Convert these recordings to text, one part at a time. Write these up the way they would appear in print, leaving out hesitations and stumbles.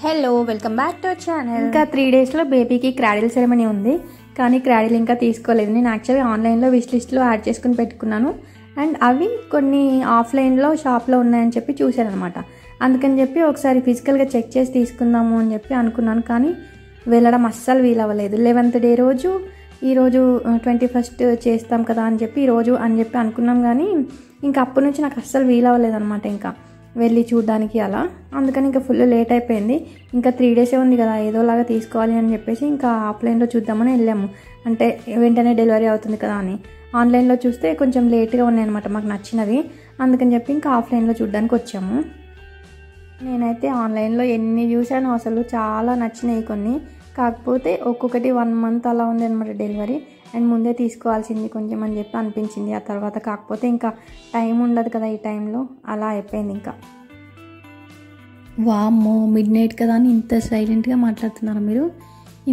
Hello welcome back to our channel. ఇంకా 3 డేస్లో బేబీకి క్రాడిల్ సెరమనీ ఉంది, కానీ క్రాడిల్ ఇంకా తీసుకోలేదు. నేను యాక్చువల్లీ ఆన్లైన్లో విష్ లిస్ట్లో యాడ్ చేసుకుని పెట్టుకున్నాను. అండ్ అవి కొన్ని ఆఫ్లైన్లో షాప్లో ఉన్నాయని చెప్పి చూశాను అనమాట. అందుకని చెప్పి ఒకసారి ఫిజికల్గా చెక్ చేసి తీసుకుందాము అని చెప్పి అనుకున్నాను, కానీ వెళ్ళడం అస్సలు వీలవ్వలేదు. 11th డే రోజు ఈరోజు 21st చేస్తాం కదా అని చెప్పి ఈరోజు అని చెప్పి అనుకున్నాం, కానీ ఇంకా అప్పటి నుంచి నాకు అస్సలు వీలవ్వలేదు అనమాట ఇంకా వెళ్ళి చూడడానికి అలా. అందుకని ఇంకా ఫుల్ లేట్ అయిపోయింది. ఇంకా 3 డేసే ఉంది కదా, ఏదోలాగా తీసుకోవాలి అని చెప్పేసి ఇంకా ఆఫ్లైన్లో చూద్దామని వెళ్ళాము. అంటే వెంటనే డెలివరీ అవుతుంది కదా అని. ఆన్లైన్లో చూస్తే కొంచెం లేట్గా ఉన్నాయన్నమాట మాకు నచ్చినవి. అందుకని చెప్పి ఇంకా ఆఫ్లైన్లో చూడడానికి వచ్చాము. నేనైతే ఆన్లైన్లో ఎన్ని చూశానో అసలు చాలా నచ్చినాయి కొన్ని. కాకపోతే ఒక్కొక్కటి 1 month అలా ఉంది అనమాట డెలివరీ. అండ్ ముందే తీసుకోవాల్సింది కొంచెం అని చెప్పి అనిపించింది. ఆ తర్వాత కాకపోతే ఇంకా టైం ఉండదు కదా ఈ టైంలో, అలా అయిపోయింది ఇంకా. వామ్మో, మిడ్నైట్ కదా అని ఇంత సైలెంట్గా మాట్లాడుతున్నారు మీరు.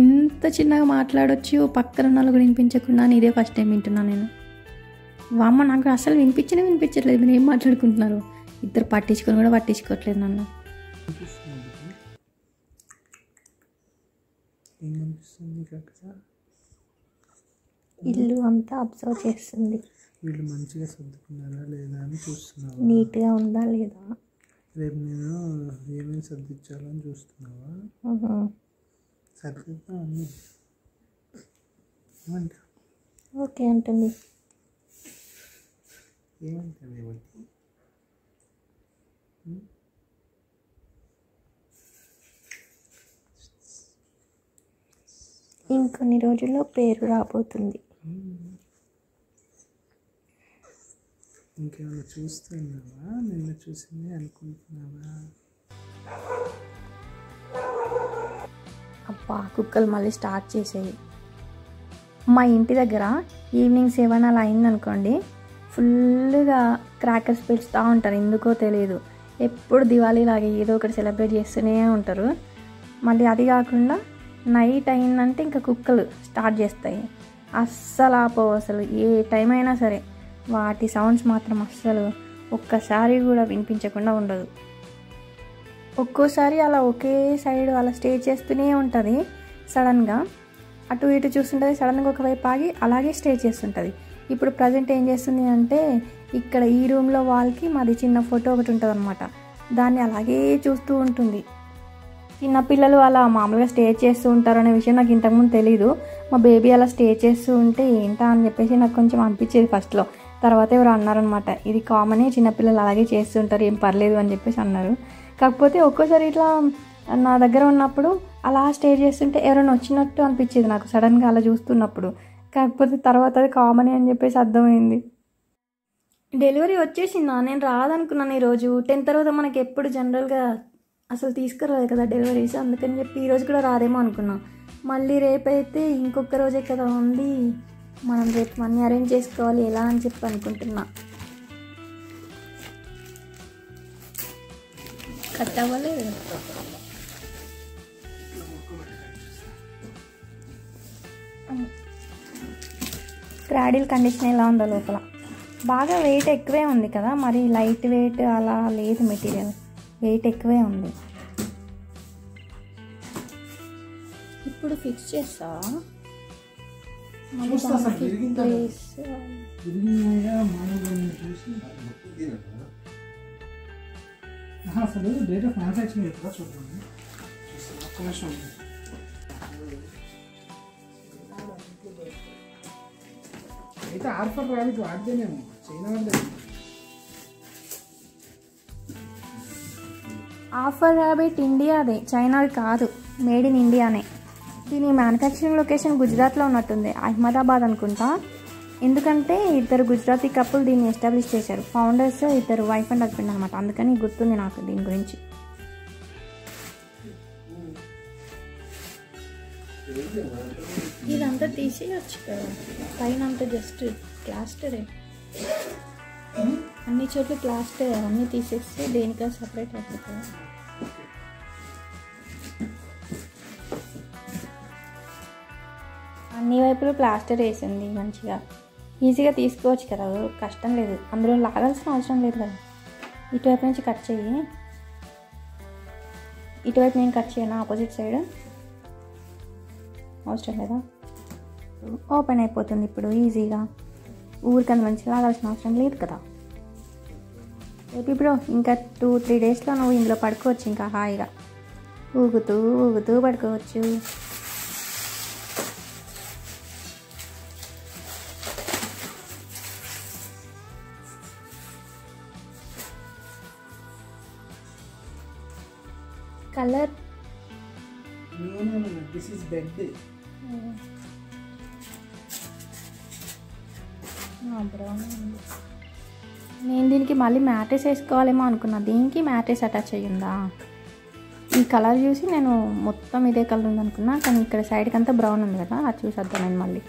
ఇంత చిన్నగా మాట్లాడొచ్చు, పక్కన ఉన్న వాళ్ళు కూడా వినిపించకుండా అని ఇదే ఫస్ట్ టైం వింటున్నాను నేను. వామ్మ, నాకు అసలు వినిపించట్లేదు మీరు ఏం మాట్లాడుకుంటున్నారు. ఇద్దరు పట్టించుకొని కూడా పట్టించుకోవట్లేదు నన్ను. ఇల్లు అంతా అబ్జర్వ్ చేస్తుంది. వీళ్ళు మంచిగా సర్దుకున్నారా లేదా అని చూస్తున్నావా? నీట్గా ఉందా లేదా? రేపు నేను ఏమేమి సర్దించాలని చూస్తున్నావా? సర్దిద్దాం అన్నీ. ఏమంటా? ఓకే అంటుంది. ఏమంటావు? ఏమంటే ఇంకొన్ని రోజుల్లో పేరు రాబోతుంది. ఇంకేమైనా చూస్తున్నావా? నిన్న చూసింది అనుకుంటున్నావా? అబ్బా, కుక్కలు మళ్ళీ స్టార్ట్ చేసాయి. మా ఇంటి దగ్గర ఈవినింగ్ 7 అలా అయిందనుకోండి, ఫుల్గా క్రాకర్స్ పెంచుతూ ఉంటారు. ఎందుకో తెలియదు, ఎప్పుడు దివాళీ లాగే ఏదో ఒకటి సెలబ్రేట్ చేస్తూనే ఉంటారు. మళ్ళీ అది కాకుండా నైట్ అయిందంటే ఇంకా కుక్కలు స్టార్ట్ చేస్తాయి. అస్సలు ఆపవు అసలు, ఏ టైం అయినా సరే. వాటి సౌండ్స్ మాత్రం అస్సలు ఒక్కసారి కూడా వినిపించకుండా ఉండదు. ఒక్కోసారి అలా ఒకే సైడ్ అలా స్టే చేస్తూనే ఉంటుంది. సడన్గా అటు ఇటు చూస్తుంటుంది, సడన్గా ఒకవైపు ఆగి అలాగే స్టే చేస్తుంటుంది. ఇప్పుడు ప్రజెంట్ ఏం చేస్తుంది అంటే, ఇక్కడ ఈ రూమ్లో వాల్కి మాది చిన్న ఫోటో ఒకటి ఉంటుంది అనమాట, దాన్ని అలాగే చూస్తూ ఉంటుంది. చిన్నపిల్లలు అలా మామూలుగా స్టే చేస్తూ ఉంటారు అనే విషయం నాకు ఇంతకుముందు తెలీదు. మా బేబీ అలా స్టే చేస్తూ ఉంటే ఏంటా అని చెప్పేసి నాకు కొంచెం అనిపించేది ఫస్ట్లో. తర్వాత ఎవరు అన్నారనమాట, ఇది కామనే, చిన్నపిల్లలు అలాగే చేస్తూ ఉంటారు, ఏం పర్లేదు అని చెప్పేసి అన్నారు. కాకపోతే ఒక్కోసారి ఇట్లా నా దగ్గర ఉన్నప్పుడు అలా స్టే చేస్తుంటే ఎవరైనా వచ్చినట్టు అనిపించేది నాకు సడన్గా అలా చూస్తున్నప్పుడు. కాకపోతే తర్వాత అది కామనే అని చెప్పేసి అర్థమైంది. డెలివరీ వచ్చేసిందా? నేను రాదనుకున్నాను ఈరోజు. 10 తర్వాత మనకి ఎప్పుడు జనరల్గా అసలు తీసుకురాలేదు కదా డెలివరీస్, అందుకని చెప్పి ఈరోజు కూడా రాదేమో అనుకున్నాం. మళ్ళీ రేపైతే ఇంకొక రోజే కదా ఉంది, మనం రేపు అన్నీ అరేంజ్ చేసుకోవాలి ఎలా అని చెప్పి అనుకుంటున్నా. కట్ అవ్వలేదు. క్రాడిల్ కండిషన్ ఎలా ఉందో లోపల, బాగా వెయిట్ ఎక్కువే ఉంది కదా, మరి లైట్ వెయిట్ అలా లేదు, మెటీరియల్ వెయిట్ ఎక్కువే ఉంది. ఇప్పుడు ఫిక్స్ చేస్తా అసలు డేట్ ఆఫ్ మ్యానుఫ్యాక్చరింగ్ ఎప్పుడో చూడండి. ఒక్క నిమిషం. అయితే ఆర్ఫర్ రాబిట్ వాడితేనేమో చైనా వాళ్ళే. ఆఫర్ రాబిట్ ఇండియాదే, చైనాది కాదు, మేడ్ ఇన్ ఇండియానే. దీని మ్యానుఫ్యాక్చరింగ్ లొకేషన్ గుజరాత్లో ఉన్నట్టుంది, అహ్మదాబాద్ అనుకుంటా. ఎందుకంటే ఇద్దరు గుజరాతీ కపుల్ దీన్ని ఎస్టాబ్లిష్ చేశారు. ఫౌండర్స్ ఇద్దరు వైఫ్ అండ్ హస్బెండ్ అనమాట, అందుకని గుర్తుంది నాకు దీని గురించి. ఇదంతా తీసేయచ్చు కదా, పైన అంతా జస్ట్ ప్లాస్టరే, అన్ని చోట్ల ప్లాస్టర్, అవన్నీ తీసేస్తే దేనికా సపరేట్ అయిపోతుంది. అన్ని వైపులు ప్లాస్టర్ వేసింది మంచిగా, ఈజీగా తీసుకోవచ్చు కదా, కష్టం లేదు. అందులో లాగాల్సిన అవసరం లేదు కదా. ఇటువైపు నుంచి కట్ చెయ్యి. ఇటువైపు నేను కట్ చేయను, ఆపోజిట్ సైడ్. అవసరం లేదా, ఓపెన్ అయిపోతుంది ఇప్పుడు ఈజీగా. ఊరికంత మంచి లాగాల్సిన అవసరం లేదు కదా. రేపు ఇప్పుడు ఇంకా 2-3 డేస్లో నువ్వు ఇందులో పడుకోవచ్చు, ఇంకా హాయిగా ఊగుతూ ఊగుతూ పడుకోవచ్చు. Colour this is bed. నేను దీనికి మళ్ళీ మ్యాట్రెస్ వేసుకోవాలేమో అనుకున్నా, దీనికి మ్యాట్రెస్ అటాచ్ అయ్యిందా. ఈ కలర్ చూసి నేను మొత్తం ఇదే కలర్ ఉంది అనుకున్నా, కానీ ఇక్కడ సైడ్కి అంతా బ్రౌన్ ఉంది కదా, అది చూసేద్దాం నేను మళ్ళీ.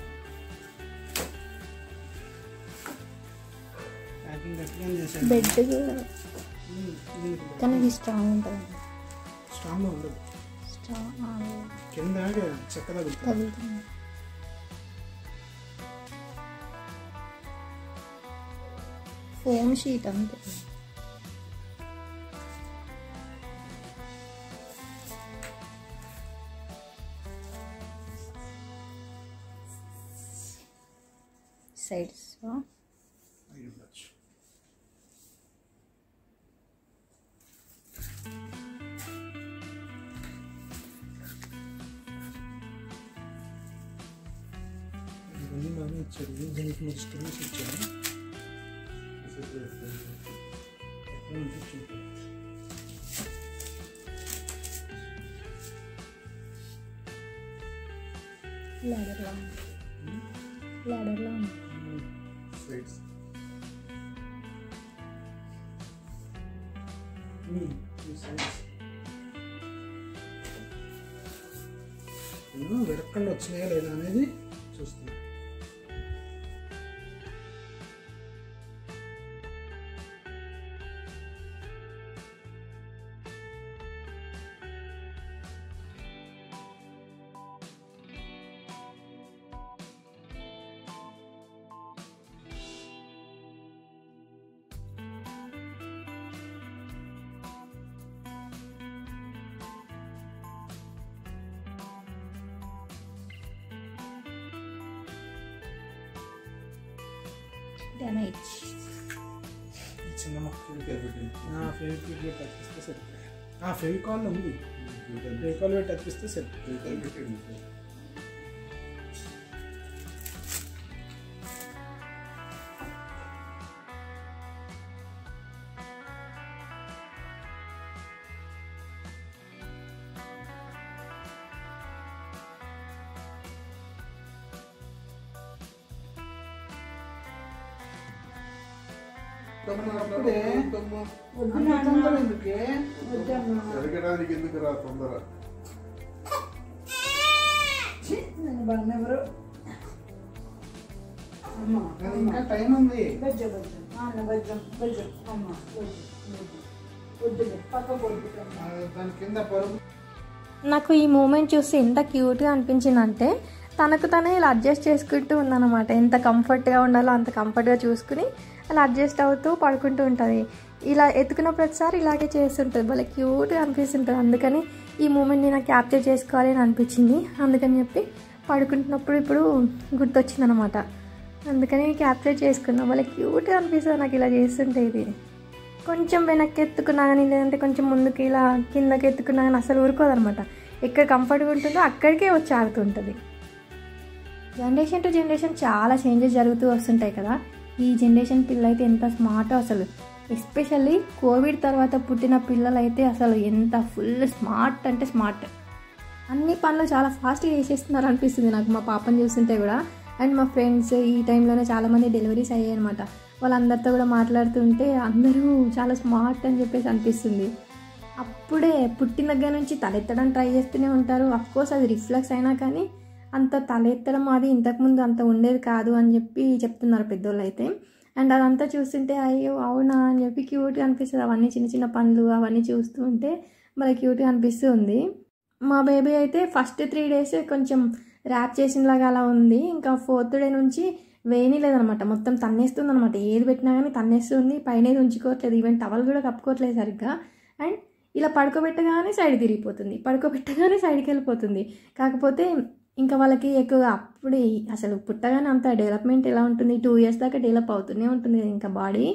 బెడ్ కానీ ఇది స్ట్రాంగ్ ఉంటుంది. స్ట్రాంగ్ ఉండదు, కింద చెక్క తగులుతుంది. ఫోమ్ షీట్ అంతే. సైడ్స్ ఇచ్చారు, దీనికి మీరు స్టోన్స్ ఇచ్చారు. లాడర్లా ఉంది. వెరక్కండి వచ్చినాయా లేదా అనేది చూస్తున్నాను. డ్యామేజ్ చిన్న మొక్కలు ఫెవిక్విక్ తప్పిస్తే సరిపోయి. ఫెవికాల్ ఉంది, ఫెవికాల్ తప్పిస్తే సరిపోయి. ఎరగడానికి ఎందుకు రా తొందర. ఇంకా టైం ఉంది. దాని కింద పరుగు. నాకు ఈ మూమెంట్ చూసి ఎంత క్యూట్గా అనిపించిందంటే, తనకు తనే ఇలా అడ్జస్ట్ చేసుకుంటూ ఉందన్నమాట. ఎంత కంఫర్ట్గా ఉండాలో అంత కంఫర్ట్గా చూసుకుని అలా అడ్జస్ట్ అవుతూ పడుకుంటూ ఉంటుంది. ఇలా ఎత్తుకున్న ప్రతిసారి ఇలాగే చేస్తుంటుంది, భలే క్యూట్గా అనిపిస్తుంటుంది. అందుకని ఈ మూమెంట్ని నాకు క్యాప్చర్ చేసుకోవాలి అని అనిపించింది. అందుకని చెప్పి పడుకుంటున్నప్పుడు ఇప్పుడు గుర్తొచ్చిందనమాట. అందుకని క్యాప్చర్ చేసుకున్నా, భలే క్యూట్గా అనిపిస్తుంది నాకు ఇలా చేస్తుంటే. ఇది కొంచెం వెనక్కి ఎత్తుకున్నా కానీ, లేదంటే కొంచెం ముందుకు ఇలా కిందకి ఎత్తుకున్నా కానీ అసలు ఊరుకోదనమాట. ఎక్కడ కంఫర్ట్గా ఉంటుందో అక్కడికే వచ్చి ఆగుతుంటుంది. జనరేషన్ టు జనరేషన్ చాలా చేంజెస్ జరుగుతూ వస్తుంటాయి కదా. ఈ జనరేషన్ పిల్లలైతే ఎంత స్మార్ట్ అసలు. ఎస్పెషల్లీ కోవిడ్ తర్వాత పుట్టిన పిల్లలైతే అసలు ఎంత ఫుల్ స్మార్ట్ అంటే స్మార్ట్. అన్ని పనులు చాలా ఫాస్ట్గా చేసేస్తున్నారు అనిపిస్తుంది నాకు మా పాపని చూస్తుంటే కూడా. అండ్ మా ఫ్రెండ్స్ ఈ టైంలోనే చాలామంది డెలివరీస్ అయ్యాయి అనమాట. వాళ్ళందరితో కూడా మాట్లాడుతుంటే అందరూ చాలా స్మార్ట్ అని చెప్పేసి అనిపిస్తుంది. అప్పుడే పుట్టిన దగ్గర నుంచి తలెత్తడం ట్రై చేస్తూనే ఉంటారు. అఫ్కోర్స్ అది రిఫ్లెక్స్ అయినా కానీ అంత తలెత్తడం అది ఇంతకుముందు అంత ఉండేది కాదు అని చెప్పి చెప్తున్నారు పెద్దోళ్ళు అయితే. అండ్ అదంతా చూస్తుంటే అయ్యో అవునా అని చెప్పి క్యూట్గా అనిపిస్తుంది. అవన్నీ చిన్న చిన్న పనులు అవన్నీ చూస్తూ ఉంటే మరి క్యూట్గా అనిపిస్తుంది. మా బేబీ అయితే ఫస్ట్ 3 days కొంచెం ర్యాప్ చేసినలాగా అలా ఉంది. ఇంకా 4th day నుంచి వేయని లేదనమాట, మొత్తం తన్నేస్తుంది అనమాట. ఏది పెట్టినా కానీ తన్నేస్తుంది, పైన ఉంచుకోవట్లేదు, ఈవెన్ టవల్ కూడా కప్పుకోవట్లేదు సరిగ్గా. అండ్ ఇలా పడుకోబెట్టగానే సైడ్ తిరిగిపోతుంది, పడుకోబెట్టగానే సైడ్కి వెళ్ళిపోతుంది. కాకపోతే ఇంకా వాళ్ళకి ఎక్కువగా అప్పుడే అసలు పుట్టగానే అంత డెవలప్మెంట్ ఎలా ఉంటుంది, 2 years దాకా డెవలప్ అవుతూనే ఉంటుంది ఇంకా బాడీ.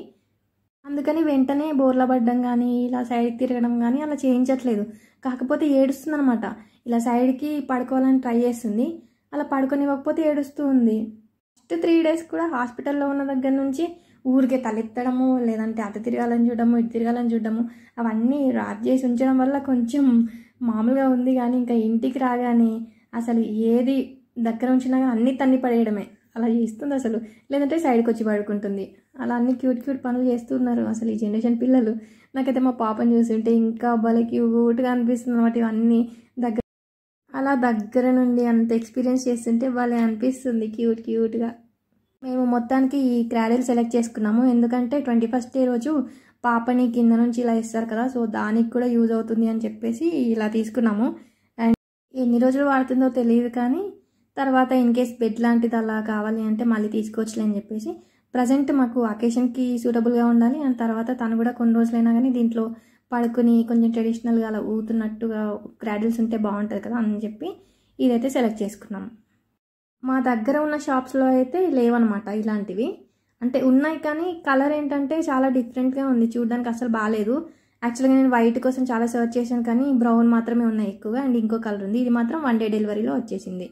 అందుకని వెంటనే బోర్లా పడడం కానీ ఇలా సైడ్కి తిరగడం కానీ అలా చేయించట్లేదు. కాకపోతే ఏడుస్తుంది అనమాట. ఇలా సైడ్కి పడుకోవాలని ట్రై చేస్తుంది, అలా పడుకోనివ్వకపోతే ఏడుస్తూ ఉంది. ఫస్ట్ 3 days కూడా హాస్పిటల్లో ఉన్న దగ్గర నుంచి ఊరికే తలెత్తడము, లేదంటే అటు తిరగాలని చూడడము, ఇటు తిరగాలని చూడడము, అవన్నీ ర్యాప్ చేసి ఉంచడం వల్ల కొంచెం మామూలుగా ఉంది. కానీ ఇంకా ఇంటికి రాగానే అసలు ఏది దగ్గర ఉంచినా కానీ అన్నీ తన్ని పడేయడమే అలా చేస్తుంది అసలు. లేదంటే సైడ్కి వచ్చి పడుకుంటుంది. అలా అన్ని క్యూట్ పనులు చేస్తున్నారు అసలు ఈ జనరేషన్ పిల్లలు. నాకైతే మా పాపని చూస్తుంటే ఇంకా భలే క్యూట్గా అనిపిస్తుంది అన్నమాట. ఇవన్నీ దగ్గర నుండి అంత ఎక్స్పీరియన్స్ చేస్తుంటే భలే అనిపిస్తుంది క్యూట్గా. మేము మొత్తానికి ఈ క్రాడిల్ సెలెక్ట్ చేసుకున్నాము, ఎందుకంటే 21st day రోజు పాపని కింద నుంచి ఇలా ఇస్తారు కదా, సో దానికి కూడా యూజ్ అవుతుంది అని చెప్పేసి ఇలా తీసుకున్నాము. అండ్ ఎన్ని రోజులు వాడుతుందో తెలియదు, కానీ తర్వాత ఇన్ కేస్ బెడ్ లాంటిది అలా కావాలి అంటే మళ్ళీ తీసుకోవచ్చులే అని చెప్పేసి. ప్రజెంట్ మాకు అకేషన్కి సూటబుల్గా ఉండాలి, అండ్ తర్వాత తను కూడా కొన్ని రోజులైనా కానీ దీంట్లో పడుకుని కొంచెం ట్రెడిషనల్గా అలా ఊతున్నట్టుగా క్రాడిల్స్ ఉంటే బాగుంటుంది కదా అని చెప్పి ఇదైతే సెలెక్ట్ చేసుకున్నాము. మా దగ్గర ఉన్న షాప్స్లో అయితే లేవన్నమాట ఇలాంటివి. అంటే ఉన్నాయి కానీ కలర్ ఏంటంటే చాలా డిఫరెంట్గా ఉంది, చూడడానికి అసలు బాగాలేదు. యాక్చువల్గా నేను వైట్ కోసం చాలా సర్చ్ చేశాను, కానీ బ్రౌన్ మాత్రమే ఉన్నాయి ఎక్కువగా. అండ్ ఇంకో కలర్ ఉంది, ఇది మాత్రం 1 day డెలివరీలో వచ్చేసింది.